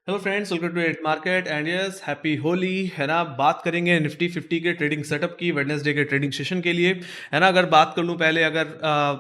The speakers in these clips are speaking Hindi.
Hello friends, welcome to eight market and yes happy Holi. है ना, बात करेंगे निफ्टी 50 के ट्रेडिंग सेटअप की वेडनेसडे के ट्रेडिंग सेशन के लिए। है ना, अगर बात कर लूँ पहले अगर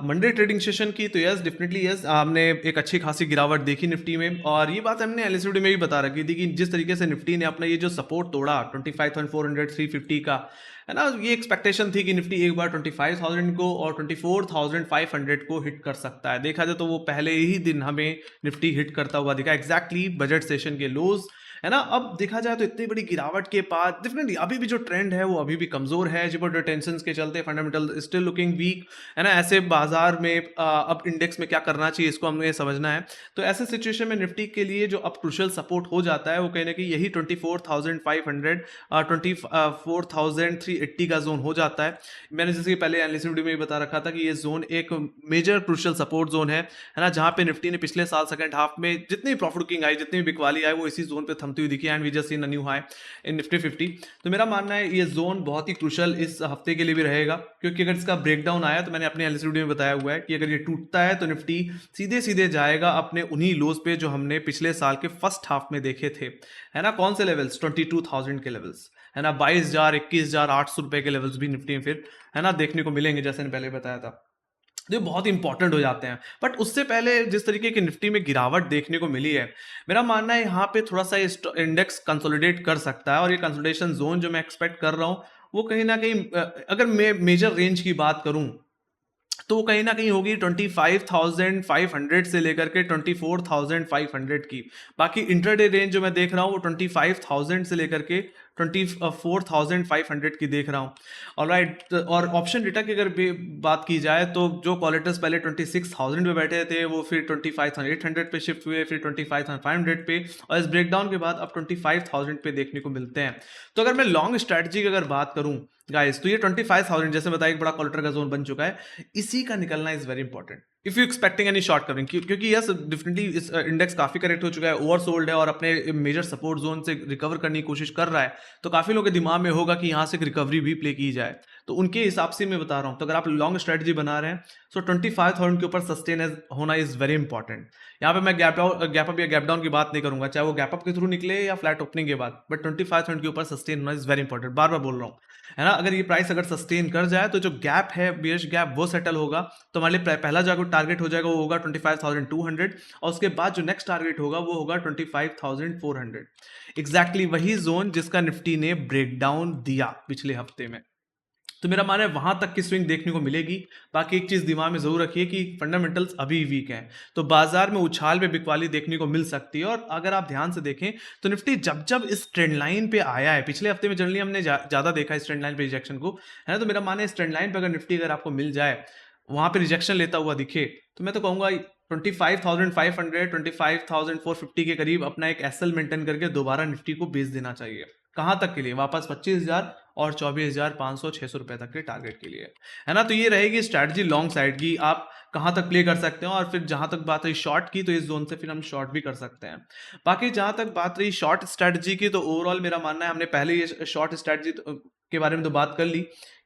मंडे ट्रेडिंग सेशन की तो यस डेफिनेटली यस हमने एक अच्छी खासी गिरावट देखी निफ्टी में, और ये बात हमने एलएसडी में भी बता रखी थी कि जिस तरीके से निफ्टी ने अपना ये जो सपोर्ट तोड़ा 25,400 350 का, है ना, ये एक्सपेक्टेशन थी कि निफ्टी एक बार 25,000 को और 24,500 को हिट कर सकता है। देखा जाए तो वो पहले ही दिन हमें निफ्टी हिट करता हुआ दिखा, एग्जैक्टली बजट सेशन के लोज। है ना, अब देखा जाए तो इतनी बड़ी गिरावट के बाद डेफिनेटली अभी भी जो ट्रेंड है वो अभी भी कमजोर है, जियो टेंशन के चलते फंडामेंटल स्टिल लुकिंग वीक। है ना, ऐसे बाजार में अब इंडेक्स में क्या करना चाहिए इसको हमें समझना है। तो ऐसे सिचुएशन में निफ्टी के लिए जो अब क्रुशियल सपोर्ट हो जाता है वो कहीं ना कहीं यही 24,500 24,380 का जोन हो जाता है। मैंने जैसे कि पहले एनालिसिस वीडियो में भी बता रखा था कि ये जोन एक मेजर क्रुशियल सपोर्ट जोन है ना, जहां पे निफ्टी ने पिछले साल सेकंड हाफ में जितनी प्रॉफिट बुकिंग आई, जितनी भी बिकवाली आई, वो इसी जोन पे थमती हुई दिखी and we just seen a new high in Nifty 50। तो मेरा मानना है ये जोन बहुत ही क्रुशियल इस हफ्ते के लिए भी रहेगा, क्योंकि अगर इसका ब्रेकडाउन आया तो मैंने अपने एनालिसिस वीडियो में बताया हुआ है कि अगर ये टूटता है तो निफ्टी सीधे सीधे जाएगा अपने उन्हीं लोज पे जो हमने पिछले साल के फर्स्ट हाफ में देखे थे। है ना, कौन से लेवल्स? 22,000 के लेवल्स। है ना, 22,000 21,800 रुपए के लेवल्स भी निफ्टी में फिर है ना देखने को मिलेंगे, जैसे मैंने पहले बताया था। जो बहुत इंपॉर्टेंट हो जाते हैं। बट उससे पहले जिस तरीके की निफ्टी में गिरावट देखने को मिली है, मेरा मानना है यहाँ पे थोड़ा सा इंडेक्स कंसोलिडेट कर सकता है, और ये कंसोलिडेशन जोन जो मैं एक्सपेक्ट कर रहा हूँ वो कहीं ना कहीं अगर मैं मेजर रेंज की बात करूं तो वो कहीं ना कहीं होगी 25,500 से लेकर के 24,500 की। बाकी इंटरडे रेंज जो मैं देख रहा हूँ वो 25,000 से लेकर के 24,500 की देख रहा हूँ। ऑलराइट, और ऑप्शन डेटा की अगर बात की जाए तो जो कॉलेटर्स पहले 26,000 पे बैठे थे वो फिर 25,800 पे शिफ्ट हुए, फिर 25,500 पे, और इस ब्रेकडाउन के बाद अब 25,000 पे देखने को मिलते हैं। तो अगर मैं लॉन्ग स्ट्रैटेजी की अगर बात करूं गाइस, तो ये 25,000 जैसे बताया एक बड़ा कॉलेटर का जोन बन चुका है। इसी का निकलना is very important if you expecting any short covering, क्योंकि यस डेफिनेटली इस इंडेक्स काफी करेक्ट हो चुका है, ओवरसोल्ड है और अपने मेजर सपोर्ट जोन से रिकवर करने की कोशिश कर रहा है। तो काफी लोगों के दिमाग में होगा कि यहाँ से रिकवरी भी प्ले की जाए, तो उनके हिसाब से मैं बता रहा हूँ। तो अगर आप लॉन्ग स्ट्रेटजी बना रहे हैं तो 25,000 के ऊपर सस्टेन होना इज वेरी इंपॉर्टेंट। यहाँ पे मैं गैप अप या गैप डाउन की बात नहीं करूंगा, चाहे वो गैप अप के थ्रू निकले या फ्लैट ओपनिंग के बाद, बट 25,000 के ऊपर सस्टेन होना इज वेरी इंपॉर्टेंट, बार बार बोल रहा हूँ। है ना, अगर ये प्राइस अगर सस्टेन कर जाए तो जो गैप है बियर्स गैप वो सेटल होगा, तो हमारे लिए पहला जो टारगेट हो जाएगा वो होगा 25,200, और उसके बाद जो नेक्स्ट टारगेट होगा वो होगा 25,400। एग्जैक्टली वही जोन जिसका निफ्टी ने ब्रेकडाउन दिया पिछले हफ्ते में। तो मेरा मानना है वहां तक की स्विंग देखने को मिलेगी। बाकी एक चीज दिमाग में जरूर रखिए कि फंडामेंटल्स अभी वीक हैं, तो बाजार में उछाल में बिकवाली देखने को मिल सकती है। और अगर आप ध्यान से देखें तो निफ्टी जब जब इस ट्रेंड लाइन पे आया है पिछले हफ्ते में, जनरली हमने ज्यादा देखा इस ट्रेंड लाइन पे रिजेक्शन को, है ना। तो मेरा मानना है इस ट्रेंड लाइन पे अगर निफ्टी अगर आपको मिल जाए, वहां पे रिजेक्शन लेता हुआ दिखे, तो मैं तो कहूंगा 25,500 25,450 के करीब अपना एक एसएल मेंटेन करके दोबारा निफ्टी को बेच देना चाहिए। कहां तक के लिए? वापस 25,000 और 24,500 600 रुपए तक के टारगेट के लिए। है ना, तो ये रहेगी स्ट्रैटेजी लॉन्ग साइड की, आप कहां तक प्ले कर सकते हैं। और फिर जहां तक बात रही शॉर्ट की, तो इस जोन से फिर हम शॉर्ट भी कर सकते हैं। बाकी जहां तक बात रही शॉर्ट स्ट्रैटेजी की, तो ओवरऑल मेरा मानना है हमने पहले ये शॉर्ट स्ट्रैटेजी के बारे में तो बात कर ली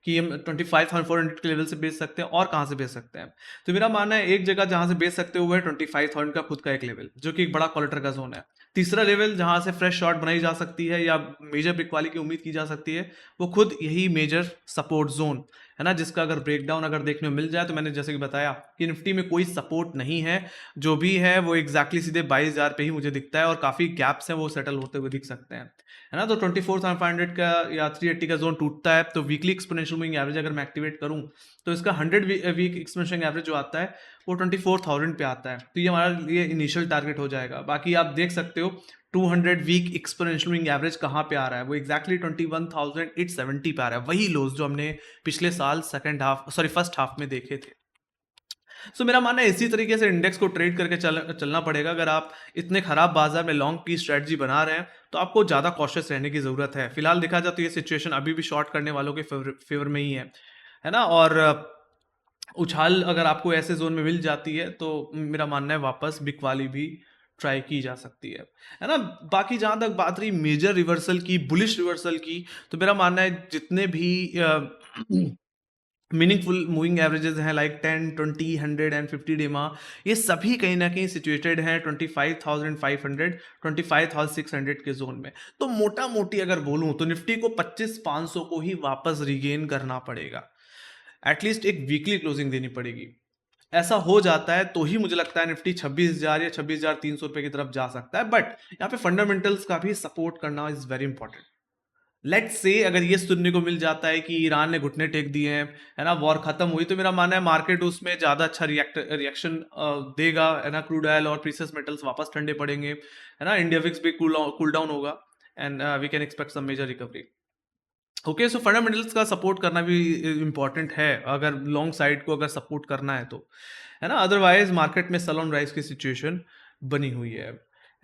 कि हम 25,400 के लेवल से बेच सकते हैं, और कहां से बेच सकते हैं। तो मेरा मानना है एक जगह जहां से बेच सकते हुए 25,000 का खुद का एक लेवल, जो कि एक बड़ा कॉलेटर का जोन है। तीसरा लेवल जहां से फ्रेश शॉट बनाई जा सकती है या मेजर ब्रेक वाली की उम्मीद की जा सकती है, वो खुद यही मेजर सपोर्ट जोन है ना, जिसका अगर ब्रेकडाउन अगर देखने को मिल जाए, तो मैंने जैसे कि बताया कि निफ्टी में कोई सपोर्ट नहीं है, जो भी है वो एग्जैक्टली सीधे 22,000 पे ही मुझे दिखता है, और काफी गैप्स हैं वो सेटल होते हुए दिख सकते हैं। है ना, तो 24,500 का या 380 का जोन टूटता है तो वीकली एक्सपोनेंशियल मूविंग एवरेज अगर मैं एक्टिवेट करूं, तो इसका 100 वीक एक्सपोनेंशियल एवरेज जो आता है वो 24,000 पे आता है। तो ये हमारे लिए इनिशियल टारगेट हो जाएगा। बाकी आप देख सकते हो 200 वीक एक्सपोनेंशियल मूविंग एवरेज कहाँ पे आ रहा है, वो एक्जैक्टली 21,870 पे आ रहा है, वही लोज जो हमने पिछले साल फर्स्ट हाफ में देखे थे। सो मेरा मानना है इसी तरीके से इंडेक्स को ट्रेड करके चलना पड़ेगा। अगर आप इतने खराब बाजार में लॉन्ग की स्ट्रेटजी बना रहे हैं तो आपको ज्यादा कॉशियस रहने की जरूरत है। फिलहाल देखा जाए तो ये सिचुएशन अभी भी शॉर्ट करने वालों के फेवर में ही है ना। और उछाल अगर आपको ऐसे जोन में मिल जाती है तो मेरा मानना है वापस बिक वाली भी ट्राई की जा सकती है ना। बाकी जहां तक बात रही मेजर रिवर्सल की, बुलिश रिवर्सल की, तो मेरा मानना है जितने भी मीनिंगफुल मूविंग एवरेजेस हैं लाइक 10, 20, 100 एंड 50 डेमा, ये सभी कहीं ना कहीं सिचुएटेड हैं 25,500, 25,600 के जोन में। तो मोटा मोटी अगर बोलूं तो निफ्टी को 25,500 को ही वापस रिगेन करना पड़ेगा, एटलीस्ट एक वीकली क्लोजिंग देनी पड़ेगी। ऐसा हो जाता है तो ही मुझे लगता है निफ्टी 26,000 या 26,300 रुपए की तरफ जा सकता है, बट यहाँ पे फंडामेंटल्स का भी सपोर्ट करना is very important. Let's say अगर ये सुनने को मिल जाता है कि ईरान ने घुटने टेक दिए हैं, है ना, वॉर खत्म हुई, तो मेरा मानना है मार्केट उसमें ज्यादा अच्छा रिएक्शन देगा, है ना, क्रूड ऑयल और प्रीसियस मेटल्स वापस ठंडे पड़ेंगे, है ना, इंडिया विक्स भी कूल डाउन होगा and we can expect some major recovery. Okay, so fundamentals का सपोर्ट करना भी इंपॉर्टेंट है अगर लॉन्ग साइड को अगर सपोर्ट करना है तो, है ना, अदरवाइज मार्केट में सेल ऑन राइज की सिचुएशन बनी हुई है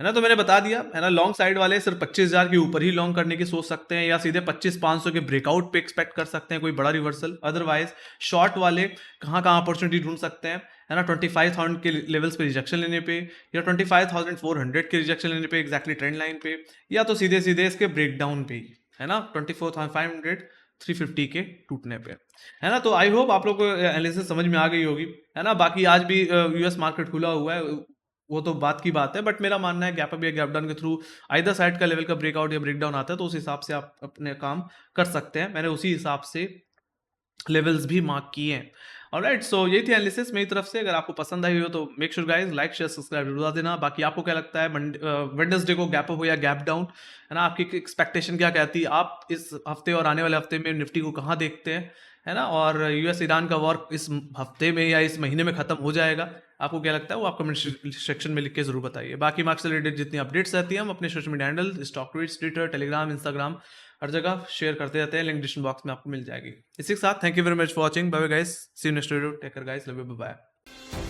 ना। तो मैंने बता दिया, है ना, लॉन्ग साइड वाले सिर्फ 25,000 के ऊपर ही लॉन्ग करने की सोच सकते हैं या सीधे 25,500 के ब्रेकआउट पे एक्सपेक्ट कर सकते हैं कोई बड़ा रिवर्सल। अदरवाइज शॉर्ट वाले कहाँ कहाँ अपॉर्चुनिटी ढूंढ सकते हैं, है ना, 25,000 के लेवल्स पे रिजेक्शन लेने पे, या 25,400 के रिजेक्शन लेने पे एग्जैक्टली ट्रेंड लाइन पे, या तो सीधे सीधे इसके ब्रेकडाउन पे ही, है ना, 24,500 350 के टूटने पे, है ना। तो आई होप आप लोग को एनालिसिस समझ में आ गई होगी, है ना। बाकी आज भी यूएस मार्केट खुला हुआ है, वो तो बात की बात है, बट मेरा मानना है गैप अप या गैप डाउन के थ्रू आइदर साइड का लेवल का ब्रेकआउट या ब्रेकडाउन आता है तो उस हिसाब से आप अपने काम कर सकते हैं। मैंने उसी हिसाब से लेवल्स भी मार्क किए हैं। ऑलराइट, सो यही थी एनालिसिस मेरी तरफ से। अगर आपको पसंद आई हो तो make sure guys like share subscribe बता देना। बाकी आपको क्या लगता है वेडनेसडे को गैप अप हो या गैप डाउन, है ना, आपकी एक्सपेक्टेशन क्या कहती है, आप इस हफ्ते और आने वाले हफ्ते में निफ्टी को कहाँ देखते हैं, है ना, और यूएस ईरान का वॉर इस हफ्ते में या इस महीने में खत्म हो जाएगा, आपको क्या लगता है वो आप कमेंट सेक्शन में लिख के जरूर बताइए। बाकी मार्क्स से रिलेटेड जितनी अपडेट्स रहती हैं हम अपने social media handle stock tweets, Twitter, Telegram, Instagram, हर जगह शेयर करते रहते हैं, लिंक डिस्क्रिप्शन बॉक्स में आपको मिल जाएगी। इसी के साथ thank you very much for watching, bye bye guys, see you next video, take care guys, love you, bye bye.